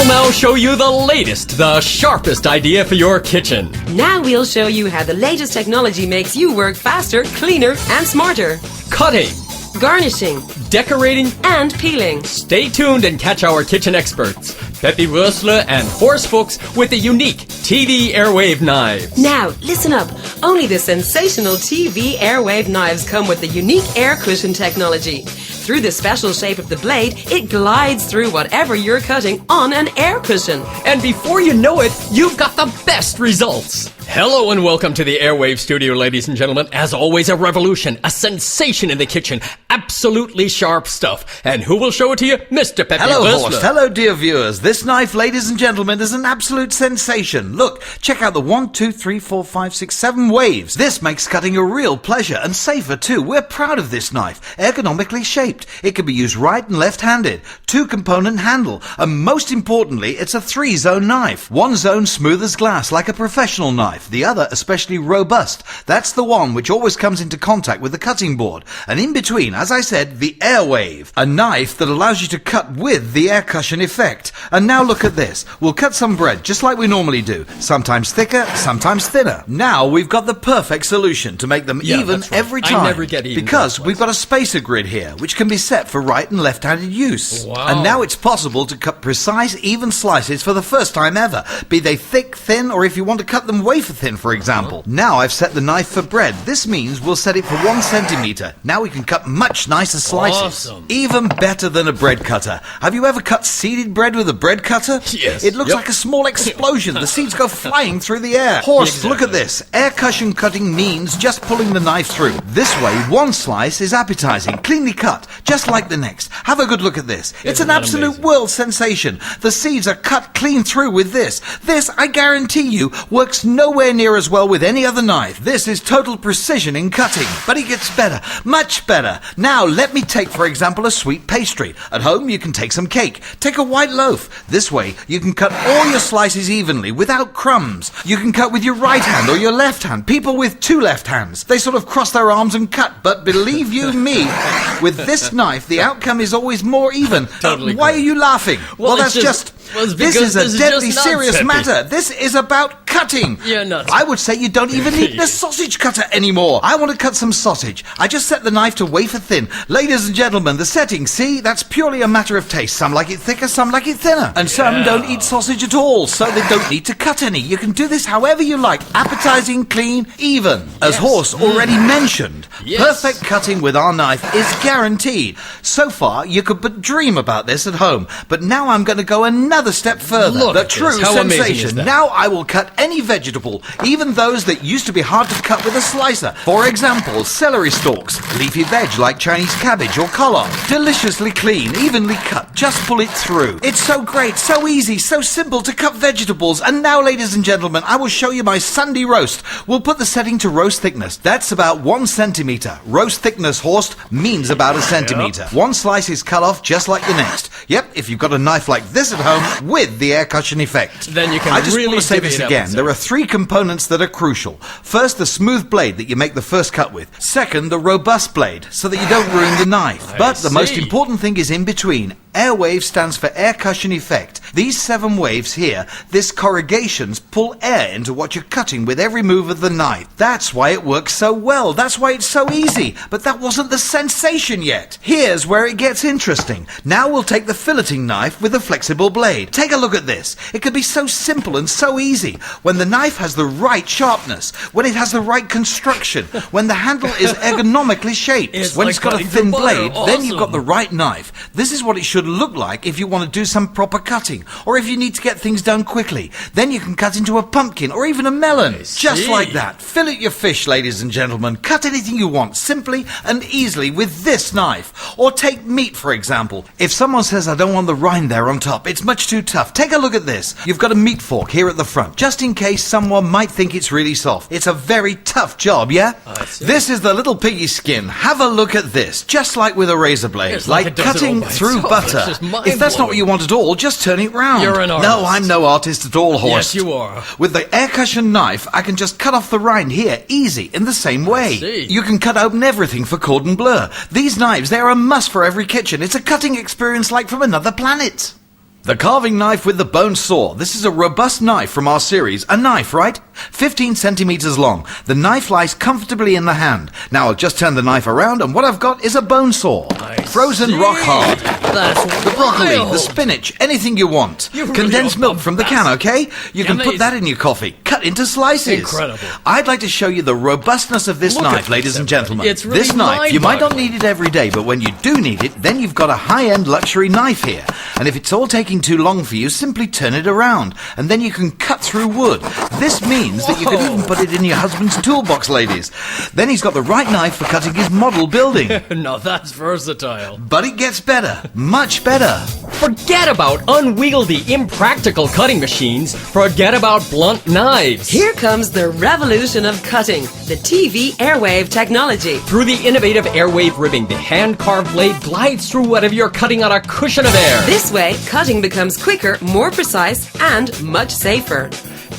We'll now show you the latest, the sharpest idea for your kitchen. Now we'll show you how the latest technology makes you work faster, cleaner, and smarter. Cutting, Garnishing decorating. and peeling. Stay tuned and catch our kitchen experts, Peppy Wörsler and Horst Fuchs, with the unique TV airwave knives. Now, listen up. Only the sensational TV airwave knives come with the unique air cushion technology. Through the special shape of the blade, it glides through whatever you're cutting on an air cushion. And before you know it, you've got the best results. Hello and welcome to the Airwave Studio, ladies and gentlemen. As always, a revolution, a sensation in the kitchen. Absolutely sharp stuff. And who will show it to you? Mr. Peppy Hello, Wörsler. Horst. Hello, dear viewers. This knife, ladies and gentlemen, is an absolute sensation. Look, check out the 1, 2, 3, 4, 5, 6, 7 waves. This makes cutting a real pleasure and safer too. We're proud of this knife. Ergonomically shaped. It can be used right and left-handed. 2-component handle. And most importantly, it's a 3-zone knife. One zone smooth as glass, like a professional knife. The other especially robust. That's the one which always comes into contact with the cutting board. And in between, as I said, the airwave. A knife that allows you to cut with the air cushion effect. And now look at this. We'll cut some bread just like we normally do. Sometimes thicker, sometimes thinner. Now we've got the perfect solution to make them even that's right. every time. I never get even because that we've got a spacer grid here which can be set for right and left-handed use. Wow. And now it's possible to cut precise, even slices for the first time ever. Be they thick, thin, or if you want to cut them wafer thin, for example. Now I've set the knife for bread. This means we'll set it for 1 centimeter. Now we can cut much nicer slices. Awesome. Even better than a bread cutter. Have you ever cut seeded bread with a bread cutter? Yes. It looks Yep. like a small explosion. The seeds go flying through the air. Horst, look at this. Air cushion cutting means just pulling the knife through. This way, one slice is appetizing, cleanly cut, just like the next. Have a good look at this. It's Isn't an that absolute amazing? world sensation. The seeds are cut clean through with this. This, I guarantee you, works nowhere near as well with any other knife. This is total precision in cutting. But it gets better, much better. Now, let me take, for example, a sweet pastry. At home, you can take some cake. Take a white loaf. This way, you can cut all your slices evenly without crumbs. You can cut with your right hand or your left hand. People with 2 left hands, they sort of cross their arms and cut. But believe you me, with this knife, the outcome is always more even. Totally why correct. are you laughing? Well, that's it's just... well, it's this because is a this is deadly just nuts, serious Peppy. matter. This is about cutting. You're nuts. I would say you don't even need a sausage cutter anymore. I want to cut some sausage. I just set the knife to wafer thin. Ladies and gentlemen, the setting, see? That's purely a matter of taste. Some like it thicker, some like it thinner. And some don't eat sausage at all, so they don't need to cut any. You can do this however you like. Appetizing, clean, even. As Yes. Horst already mentioned, Yes. perfect cutting with our knife is guaranteed. So far, you could but dream about this at home. But now I'm going to go another step further. Look The at this. true How amazing is sensation. that? Now I will cut any vegetable, even those that used to be hard to cut with a slicer. For example, celery stalks, leafy veg like Chinese cabbage or collard. Deliciously clean, evenly cut. Just pull it through. It's so great, so easy, so simple to cut vegetables. And now, ladies and gentlemen, I will show you my Sunday roast. We'll put the setting to roast thickness. That's about 1 centimeter. Roast thickness, Horst, means about a centimeter. One slice is cut off just like the next. Yep, if you've got a knife like this at home with the air cushion effect. Then you can I just really want to say divvy this it up again. and There are 3 components that are crucial. First, the smooth blade that you make the first cut with. Second, the robust blade, so that you don't ruin the knife. But the most see. important thing is in between. Airwave stands for air cushion effect. These 7 waves here, this corrugations, pull air into what you're cutting with every move of the knife. That's why it works so well. That's why it's so easy. But that wasn't the sensation yet. Here's where it gets interesting. Now we'll take the filleting knife with a flexible blade. Take a look at this. It can be so simple and so easy. When the knife has the right sharpness, when it has the right construction, when the handle is ergonomically shaped, It's when like it's got a cutting thin through butter. blade, then you've got Awesome. the right knife. This is what it should look like if you want to do some proper cutting, or if you need to get things done quickly. Then you can cut into a pumpkin or even a melon. Just see. like that. Fillet your fish, ladies and gentlemen. Cut anything you want, simply and easily with this knife. Or take meat, for example. If someone says, I don't want the rind there on top, it's much too tough. Take a look at this. You've got a meat fork here at the front, just in case someone might think it's really soft. It's a very tough job, yeah? I see. This is the little piggy skin. Have a look at this. Just like with a razor blade. It's like it does it all cutting by through itself. butter. It's just If that's not what you want at all, just turn it round. You're an No, artist. I'm no artist at all, Horst. Yes, you are. With the air cushion knife, I can just cut off the rind here, easy, in the same way. see. You can cut open everything for cordon bleu. These knives, they're a must for every kitchen. It's a cutting experience like from another planet. The carving knife with the bone saw. This is a robust knife from our series. A knife, right? 15 centimeters long. The knife lies comfortably in the hand. Now I'll just turn the knife around and what I've got is a bone saw. Frozen rock hard. That's The broccoli, wild. the spinach, anything you want. You really Condensed are milk from the can, bombastic. okay? You can put Amazing. that in your coffee. Cut into slices. Incredible. I'd like to show you the robustness of this Look knife, at ladies this, and gentlemen. it's really This knife, you might not mind-boggling. need it every day, but when you do need it, then you've got a high-end luxury knife here. And if it's all taking too long for you, simply turn it around, and then you can cut through wood. This means that you could even put it in your husband's toolbox, ladies. Then he's got the right knife for cutting his model building. Now that's versatile. But it gets better, much better. Forget about unwieldy, impractical cutting machines. Forget about blunt knives. Here comes the revolution of cutting, the TV airwave technology. Through the innovative airwave ribbing, the hand-carved blade glides through whatever you're cutting on a cushion of air. This way, cutting becomes quicker, more precise, and much safer.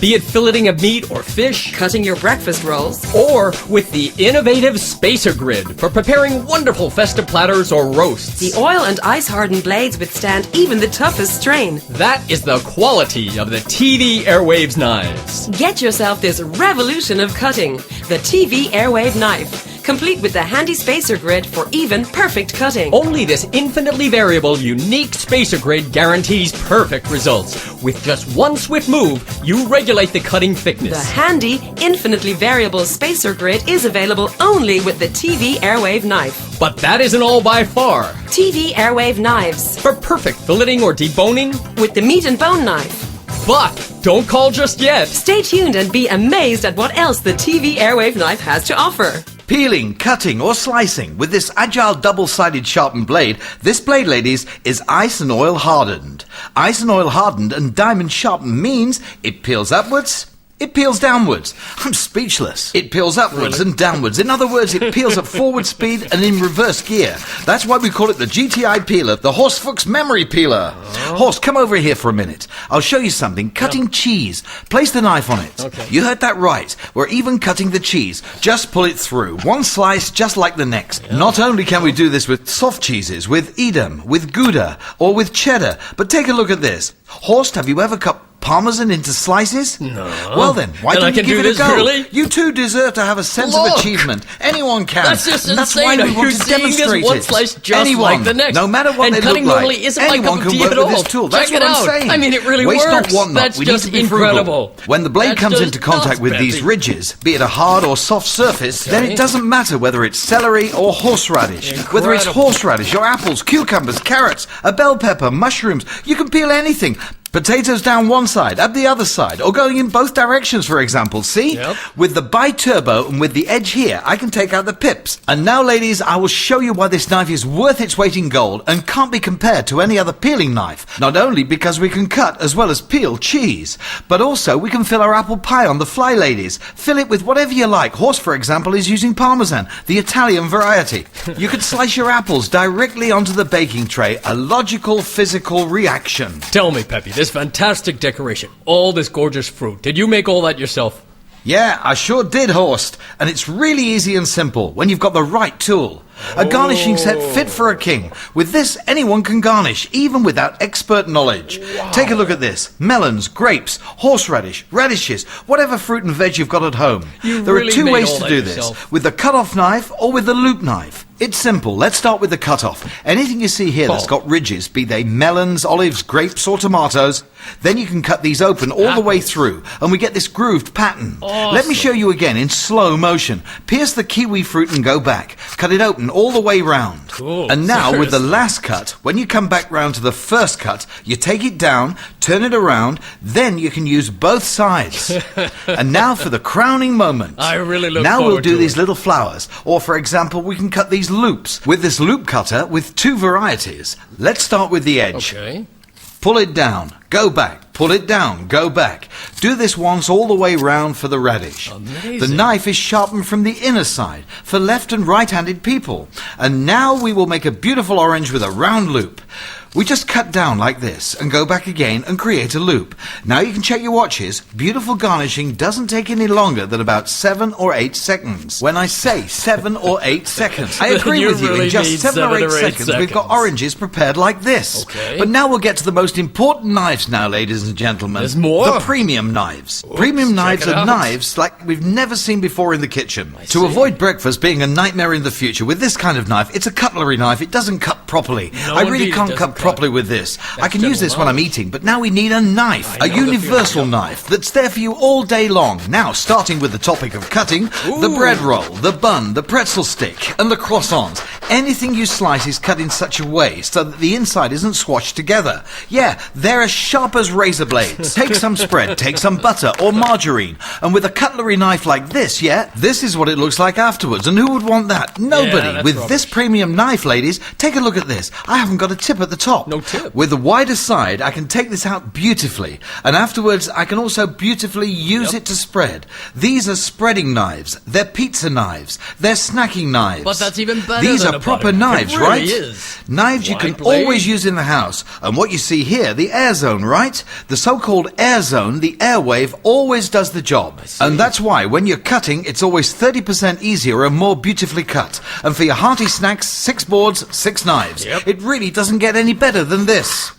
Be it filleting of meat or fish, Cutting your breakfast rolls, or with the innovative spacer grid for preparing wonderful festive platters or roasts. the oil and ice-hardened blades withstand even the toughest strain. That is the quality of the TV Airwaves knives. Get yourself this revolution of cutting, the TV airwave knife, complete with the handy spacer grid for even perfect cutting. Only this infinitely variable, unique spacer grid guarantees perfect results. With just one swift move, you regulate the cutting The thickness. handy, infinitely variable spacer grid is available only with the TV airwave knife. But that isn't all by far. TV airwave knives For perfect filleting or deboning, with the meat and bone knife. but don't call just yet. Stay tuned and be amazed at what else the TV airwave knife has to offer. Peeling, cutting, or slicing with this agile double-sided sharpened blade, this blade, ladies, is ice and oil hardened. Ice and oil hardened and diamond sharpened means it peels upwards, it peels downwards. I'm speechless. It peels upwards and downwards. In other words, it peels at forward speed and in reverse gear. That's why we call it the GTI peeler, the Horsefuchs memory peeler. Horse, come over here for a minute. I'll show you something. Cutting cheese. Place the knife on it. Okay. You heard that right. We're even cutting the cheese. Just pull it through. One slice just like the next. Not only can we do this with soft cheeses, with Edam, with Gouda, or with cheddar, but take a look at this. Horst, have you ever cut Parmesan into slices? No. Well then, why And I don't you can give do it a this, go? really? You too deserve to have a sense Look! of achievement. Anyone can. That's just and that's insane. why we Are want you to seeing this demonstrate one it. slice just Anyone, like the next? no matter what And they cutting look like, normally isn't my anyone cup of can tea work at with all. this tool. That's Check what it I'm out. saying. I mean, it really Waste works. not, want not. That's We need just to be frugal. incredible. When the blade That's comes just into contact nuts, with these Betsy. ridges, be it a hard or soft surface, then Okay. it doesn't matter whether it's celery or horseradish. Whether it's Incredible. horseradish or apples, cucumbers, carrots, a bell pepper, mushrooms, you can peel anything. Potatoes down one side, up the other side, or going in both directions, for example. See? Yep. With the bi-turbo and with the edge here, I can take out the pips. And now, ladies, I will show you why this knife is worth its weight in gold and can't be compared to any other peeling knife. Not only because we can cut as well as peel cheese, but also we can fill our apple pie on the fly, ladies. Fill it with whatever you like. Horse, for example, is using Parmesan, the Italian variety. You could slice your apples directly onto the baking tray. A logical, physical reaction. Tell me, Peppy, this fantastic decoration, all this gorgeous fruit, did you make all that yourself? Yeah, I sure did, Horst. And it's really easy and simple when you've got the right tool. A garnishing set fit for a king. With this, anyone can garnish, even without expert knowledge. Take a look at this. Melons, grapes, horseradish, radishes, whatever fruit and veg you've got at home. You There really are two made ways all to that do yourself. this. With the cut-off knife or with the loop knife. It's simple. Let's start with the cut-off. Anything you see here that's Oh. got ridges, be they melons, olives, grapes or tomatoes, then you can cut these open all the way through and we get this grooved pattern. Let me show you again in slow motion. Pierce the kiwi fruit and go back. Cut it open all the way round. Cool. And now with the Seriously. last cut, when you come back round to the first cut, you take it down, turn it around, then you can use both sides. And now for the crowning moment. I really look Now we'll forward do to these it. little flowers. Or for example, we can cut these loops with this loop cutter with two varieties. Let's start with the edge. Okay. Pull it down, go back, pull it down, go back. Do this once all the way round for the radish. Amazing. The knife is sharpened from the inner side for left and right-handed people. And now we will make a beautiful orange with a round loop. We just cut down like this and go back again and create a loop. Now you can check your watches. Beautiful garnishing doesn't take any longer than about 7 or 8 seconds. When I say 7 or 8 seconds, I agree You with you. really In just mean 7 or 8 seconds, we've got seconds. oranges prepared like this. Okay. But now we'll get to the most important knives now, ladies and gentlemen. There's more? The premium knives. Premium knives check it are out. knives like we've never seen before in the kitchen. To see. avoid breakfast being a nightmare in the future, with this kind of knife, it's a cutlery knife. It doesn't cut properly. No, I really indeed, it can't doesn't cut cut. properly with this. I can use this when I'm eating, but now we need a knife. I A know the universal feeling. knife that's there for you all day long. Now, starting with the topic of cutting, the bread roll, the bun, the pretzel stick, and the croissants. Anything you slice is cut in such a way so that the inside isn't squashed together. Yeah, they're as sharp as razor blades. Take some spread, take some butter or margarine, and with a cutlery knife like this, yeah, this is what it looks like afterwards. And who would want that? Nobody. that's With rubbish. this premium knife, ladies, take a look at this. I haven't got a tip at the top. No tip. With the wider side, I can take this out beautifully, and afterwards I can also beautifully use it to spread. These are spreading knives. They're pizza knives. They're snacking knives. But that's even better These than are a proper butter. knives, It really right? is. Knives you can Wide blade. always use in the house. And what you see here, the air zone, right? The so-called air zone, the airwave, always does the job. And that's why when you're cutting, it's always 30% easier and more beautifully cut. And for your hearty snacks, 6 boards, 6 knives. Yep. It really doesn't get any better than this.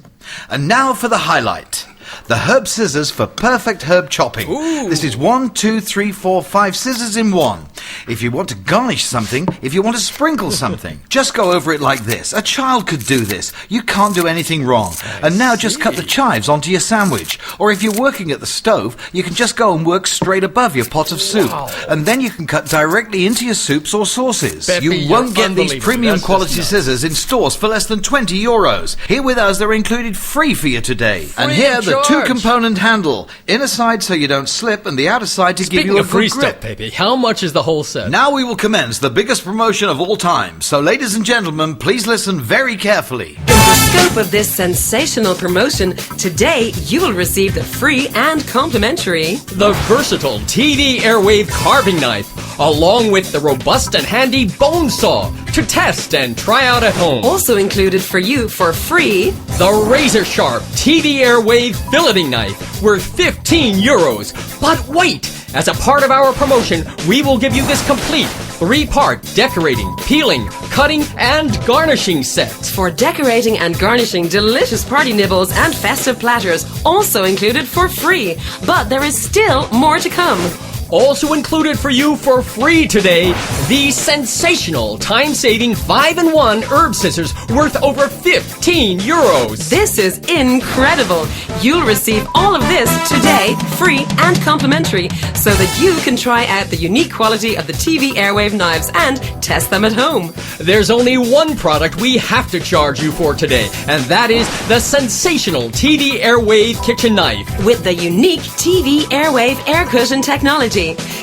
And now for the highlight. The herb scissors for perfect herb chopping. Ooh. This is 1, 2, 3, 4, 5 scissors in one. If you want to garnish something, if you want to sprinkle something, just go over it like this. A child could do this. You can't do anything wrong. And now just cut the chives onto your sandwich. Or if you're working at the stove, you can just go and work straight above your pot of soup. Wow. And then you can cut directly into your soups or sauces. Peppy, You you're won't get these unbelievable. premium That's just quality nuts. scissors in stores for less than €20. Here with us, they're included free for you today. And Free here, of the charge. two-component handle. Inner side so you don't slip, and the outer side to give Speaking you a of free good grip. stuff, baby, how much is the whole set? Now we will commence the biggest promotion of all time. So, ladies and gentlemen, please listen very carefully. In the scope of this sensational promotion, today you will receive the free and complimentary The versatile TV airwave carving knife, along with the robust and handy bone saw to test and try out at home. also included for you for free. The razor sharp TV airwave filleting knife worth €15. But wait! As a part of our promotion, we will give you this complete 3-part decorating, peeling, cutting, and garnishing set. For decorating and garnishing delicious party nibbles and festive platters, also included for free. But there is still more to come. Also included for you for free today, the sensational time-saving 5-in-1 herb scissors worth over €15. This is incredible. You'll receive all of this today, free and complimentary, so that you can try out the unique quality of the TV airwave knives and test them at home. There's only one product we have to charge you for today, and that is the sensational TV airwave kitchen knife. With the unique TV airwave air cushion technology,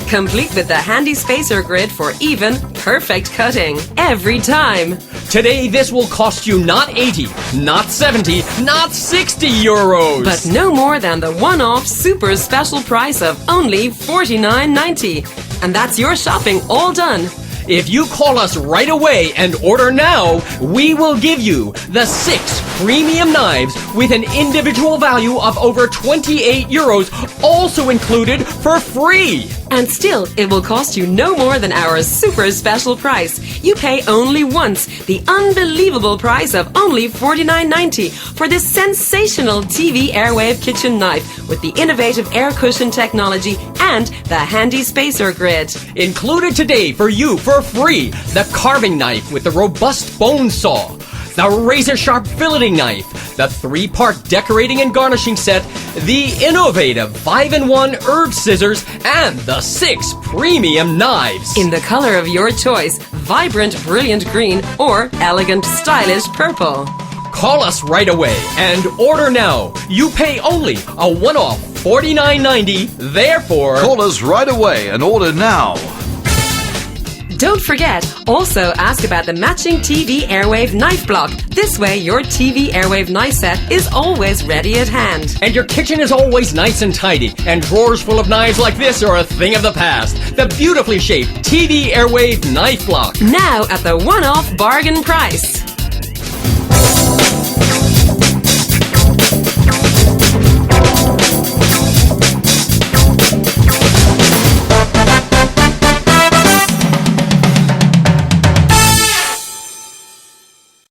complete with the handy spacer grid for even perfect cutting every time. Today, this will cost you not 80, not 70, not €60. But no more than the one-off super special price of only $49.90. And that's your shopping all done. If you call us right away and order now, we will give you the 6 premium knives with an individual value of over €28, also included for free. And still, it will cost you no more than our super special price. You pay only once the unbelievable price of only $49.90 for this sensational TV airwave kitchen knife with the innovative air cushion technology and the handy spacer grid. Included today for you for free, the carving knife with the robust bone saw, the razor-sharp filleting knife, the 3-part decorating and garnishing set, the innovative 5-in-1 herb scissors, and the 6 premium knives. In the color of your choice, vibrant, brilliant green or elegant, stylish purple. Call us right away and order now. You pay only a one-off $49.90, therefore... Call us right away and order now. Don't forget, also ask about the matching TV airwave knife block. This way, your TV airwave knife set is always ready at hand. And your kitchen is always nice and tidy, and drawers full of knives like this are a thing of the past. The beautifully shaped TV airwave knife block. Now at the one-off bargain price.